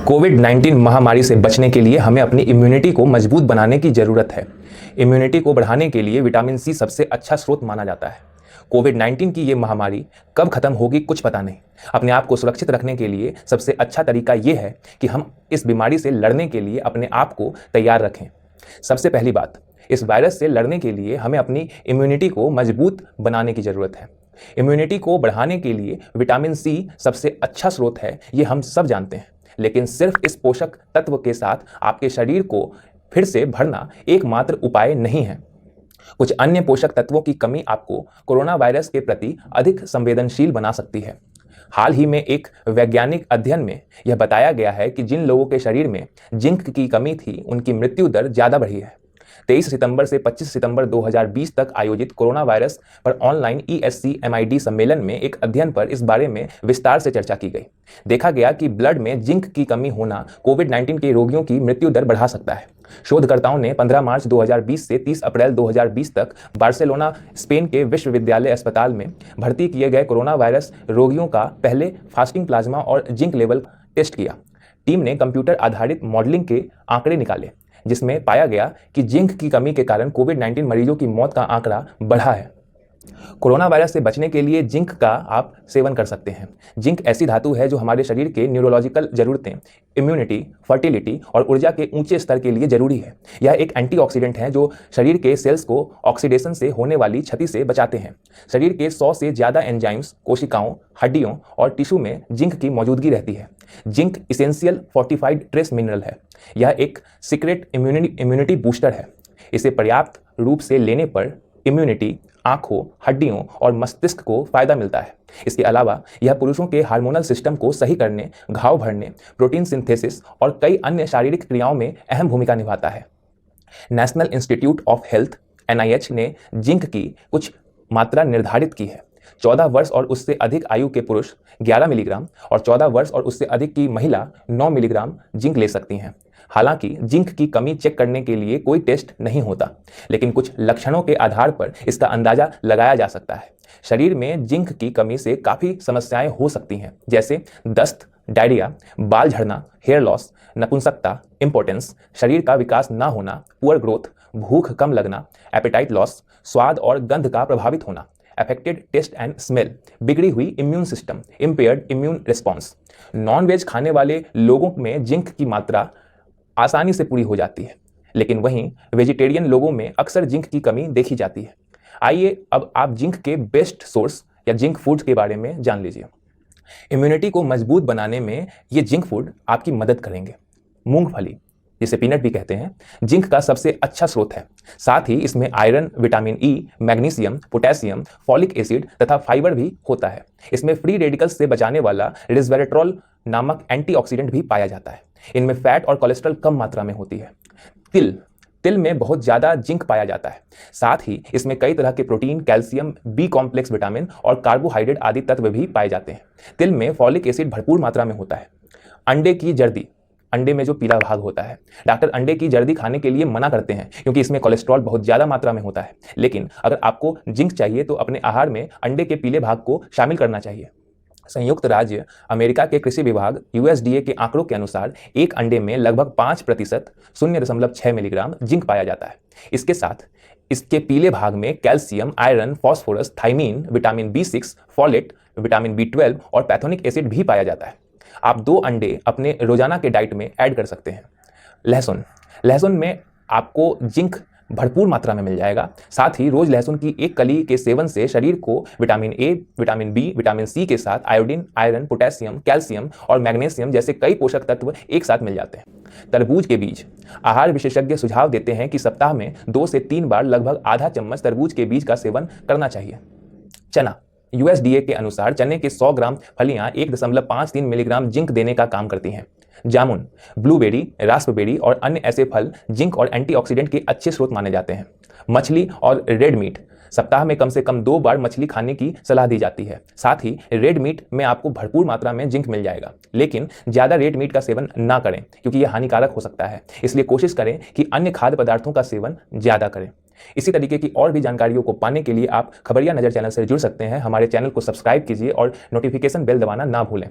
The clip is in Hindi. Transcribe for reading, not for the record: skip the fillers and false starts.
कोविड-19 महामारी से बचने के लिए हमें अपनी इम्यूनिटी को मजबूत बनाने की ज़रूरत है। इम्यूनिटी को बढ़ाने के लिए विटामिन सी सबसे अच्छा स्रोत माना जाता है। कोविड-19 की ये महामारी कब खत्म होगी कुछ पता नहीं। अपने आप को सुरक्षित रखने के लिए सबसे अच्छा तरीका ये है कि हम इस बीमारी से लड़ने के लिए अपने आप को तैयार रखें। सबसे पहली बात, इस वायरस से लड़ने के लिए हमें अपनी इम्यूनिटी को मजबूत बनाने की ज़रूरत है। इम्यूनिटी को बढ़ाने के लिए विटामिन सी सबसे अच्छा स्रोत है, ये हम सब जानते हैं। लेकिन सिर्फ इस पोषक तत्व के साथ आपके शरीर को फिर से भरना एकमात्र उपाय नहीं है। कुछ अन्य पोषक तत्वों की कमी आपको कोरोना वायरस के प्रति अधिक संवेदनशील बना सकती है। हाल ही में एक वैज्ञानिक अध्ययन में यह बताया गया है कि जिन लोगों के शरीर में जिंक की कमी थी, उनकी मृत्यु दर ज़्यादा बढ़ी है। 23 सितंबर से 25 सितंबर 2020 तक आयोजित कोरोना वायरस पर ऑनलाइन ESCMID सम्मेलन में एक अध्ययन पर इस बारे में विस्तार से चर्चा की गई। देखा गया कि ब्लड में जिंक की कमी होना कोविड-19 के रोगियों की मृत्यु दर बढ़ा सकता है। शोधकर्ताओं ने 15 मार्च 2020 से 30 अप्रैल 2020 तक बार्सिलोना, स्पेन के विश्वविद्यालय अस्पताल में भर्ती किए गए कोरोना वायरस रोगियों का पहले फास्टिंग प्लाज्मा और जिंक लेवल टेस्ट किया। टीम ने कंप्यूटर आधारित मॉडलिंग के आंकड़े निकाले, जिसमें पाया गया कि जिंक की कमी के कारण कोविड-19 मरीजों की मौत का आंकड़ा बढ़ा है। कोरोना वायरस से बचने के लिए जिंक का आप सेवन कर सकते हैं। जिंक ऐसी धातु है जो हमारे शरीर के न्यूरोलॉजिकल जरूरतें, इम्यूनिटी, फर्टिलिटी और ऊर्जा के ऊंचे स्तर के लिए जरूरी है। यह एक एंटीऑक्सीडेंट है जो शरीर के सेल्स को ऑक्सीडेशन से होने वाली क्षति से बचाते हैं। शरीर के 100 से ज़्यादा एंजाइम्स, कोशिकाओं, हड्डियों और टिश्यू में जिंक की मौजूदगी रहती है। Zinc essential fortified trace mineral है। यह एक सीक्रेट इम्यूनिटी बूस्टर है। इसे पर्याप्त रूप से लेने पर इम्यूनिटी, आंखों, हड्डियों और मस्तिष्क को फायदा मिलता है। इसके अलावा यह पुरुषों के हार्मोनल सिस्टम को सही करने, घाव भरने, प्रोटीन सिंथेसिस और कई अन्य शारीरिक क्रियाओं में अहम भूमिका निभाता है। National institute of health NIH ने जिंक की कुछ मात्रा निर्धारित की है। 14 वर्ष और उससे अधिक आयु के पुरुष 11 मिलीग्राम और 14 वर्ष और उससे अधिक की महिला 9 मिलीग्राम जिंक ले सकती हैं। हालांकि जिंक की कमी चेक करने के लिए कोई टेस्ट नहीं होता, लेकिन कुछ लक्षणों के आधार पर इसका अंदाजा लगाया जा सकता है। शरीर में जिंक की कमी से काफ़ी समस्याएं हो सकती हैं, जैसे दस्त, डायरिया, बाल झड़ना, हेयर लॉस, नपुंसकता, इंपोर्टेंस, शरीर का विकास ना होना, पुअर ग्रोथ, भूख कम लगना, एपेटाइट लॉस, स्वाद और गंध का प्रभावित होना, अफेक्टेड टेस्ट एंड स्मेल, बिगड़ी हुई immune system, impaired immune response. Non veg खाने वाले लोगों में जिंक की मात्रा आसानी से पूरी हो जाती है, लेकिन वहीं वेजिटेरियन लोगों में अक्सर जिंक की कमी देखी जाती है। आइए अब आप जिंक के बेस्ट सोर्स या जिंक फूड्स के बारे में जान लीजिए। इम्यूनिटी को मजबूत बनाने में ये जिंक फूड आपकी मदद करेंगे। मूंगफली, जिसे पीनट भी कहते हैं, जिंक का सबसे अच्छा स्रोत है। साथ ही इसमें iron, vitamin E, magnesium, potassium, folic acid तथा फाइबर भी होता है। इसमें फ्री रेडिकल्स से बचाने वाला रेस्वेराट्रोल नामक एंटीऑक्सीडेंट भी पाया जाता है। इनमें फैट और कोलेस्ट्रॉल कम मात्रा में होती है। तिल में बहुत ज़्यादा जिंक पाया जाता है। साथ ही इसमें कई तरह के protein, calcium, B complex vitamin और कार्बोहाइड्रेट आदि तत्व भी पाए जाते हैं। तिल में फॉलिक एसिड भरपूर मात्रा में होता है। अंडे की जर्दी, अंडे में जो पीला भाग होता है, डॉक्टर अंडे की जर्दी खाने के लिए मना करते हैं क्योंकि इसमें कोलेस्ट्रॉल बहुत ज़्यादा मात्रा में होता है। लेकिन अगर आपको जिंक चाहिए तो अपने आहार में अंडे के पीले भाग को शामिल करना चाहिए। संयुक्त राज्य अमेरिका के कृषि विभाग USDA के आंकड़ों के अनुसार एक अंडे में लगभग 5% 0.6 मिलीग्राम जिंक पाया जाता है। इसके साथ इसके पीले भाग में calcium, iron, phosphorus, thiamine, vitamin B6, folate, vitamin B12 और पैथोनिक एसिड भी पाया जाता है। आप 2 अंडे अपने रोजाना के डाइट में ऐड कर सकते हैं। लहसुन में आपको जिंक भरपूर मात्रा में मिल जाएगा। साथ ही रोज लहसुन की एक कली के सेवन से शरीर को vitamin A, vitamin B, vitamin C के साथ आयोडीन, आयरन, पोटेशियम, कैल्शियम और मैग्नीशियम जैसे कई पोषक तत्व एक साथ मिल जाते हैं। तरबूज के बीज, आहार विशेषज्ञ सुझाव देते हैं कि सप्ताह में 2 से 3 बार लगभग आधा चम्मच तरबूज के बीज का सेवन करना चाहिए। चना, USDA के अनुसार चने के 100 ग्राम फलियां 1.53 मिलीग्राम जिंक देने का काम करती हैं। जामुन, ब्लूबेरी, रास्पबेरी और अन्य ऐसे फल जिंक और एंटीऑक्सीडेंट के अच्छे स्रोत माने जाते हैं। मछली और रेड मीट, सप्ताह में कम से कम 2 बार मछली खाने की सलाह दी जाती है। साथ ही रेड मीट में आपको भरपूर मात्रा में जिंक मिल जाएगा, लेकिन ज़्यादा रेड मीट का सेवन ना करें क्योंकि यह हानिकारक हो सकता है। इसलिए कोशिश करें कि अन्य खाद्य पदार्थों का सेवन ज़्यादा करें। इसी तरीके की और भी जानकारियों को पाने के लिए आप खबरिया नजर चैनल से जुड़ सकते हैं। हमारे चैनल को सब्सक्राइब कीजिए और नोटिफिकेशन बेल दबाना ना भूलें।